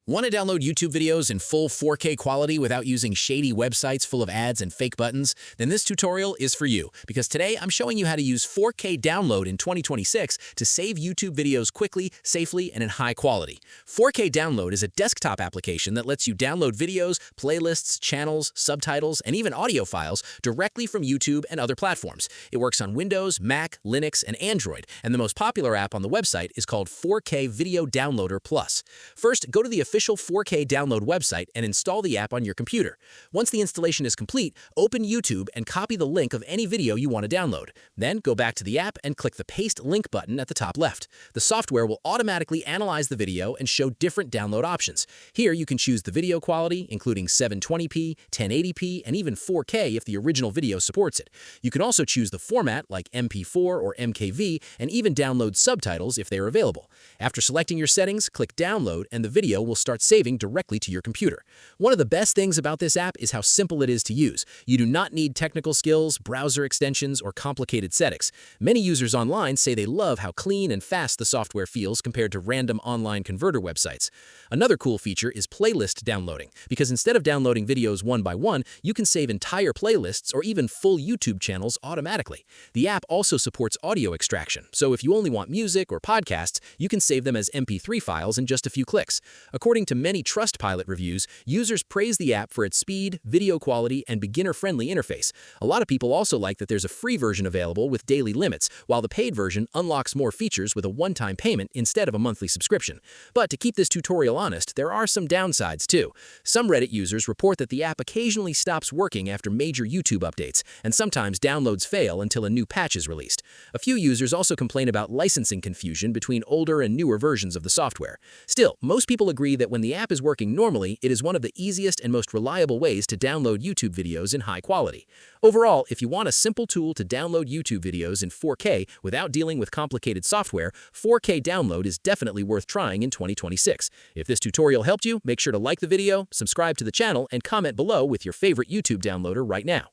Want to download YouTube videos in full 4K quality without using shady websites full of ads and fake buttons? Then this tutorial is for you, because today I'm showing you how to use 4K download in 2026 to save YouTube videos quickly, safely, and in high quality. 4K download is a desktop application that lets you download videos, playlists, channels, subtitles, and even audio files directly from YouTube and other platforms. It works on Windows, Mac, Linux, and Android, and the most popular app on the website is called 4K Video Downloader Plus. First, go to the official 4K download website and install the app on your computer. Once the installation is complete, open YouTube and copy the link of any video you want to download. Then go back to the app and click the Paste Link button at the top left. The software will automatically analyze the video and show different download options. Here you can choose the video quality, including 720p, 1080p, and even 4K if the original video supports it. You can also choose the format like MP4 or MKV and even download subtitles if they are available. After selecting your settings, click Download and the video will start saving directly to your computer. One of the best things about this app is how simple it is to use. You do not need technical skills, browser extensions, or complicated settings. Many users online say they love how clean and fast the software feels compared to random online converter websites. Another cool feature is playlist downloading, because instead of downloading videos one by one, you can save entire playlists or even full YouTube channels automatically. The app also supports audio extraction, so if you only want music or podcasts, you can save them as MP3 files in just a few clicks. According to many Trustpilot reviews, users praise the app for its speed, video quality, and beginner-friendly interface. A lot of people also like that there's a free version available with daily limits, while the paid version unlocks more features with a one-time payment instead of a monthly subscription. But to keep this tutorial honest, there are some downsides too. Some Reddit users report that the app occasionally stops working after major YouTube updates, and sometimes downloads fail until a new patch is released. A few users also complain about licensing confusion between older and newer versions of the software. Still, most people agree that when the app is working normally, it is one of the easiest and most reliable ways to download YouTube videos in high quality. Overall, if you want a simple tool to download YouTube videos in 4K without dealing with complicated software, 4K download is definitely worth trying in 2026. If this tutorial helped you, make sure to like the video, subscribe to the channel, and comment below with your favorite YouTube downloader right now.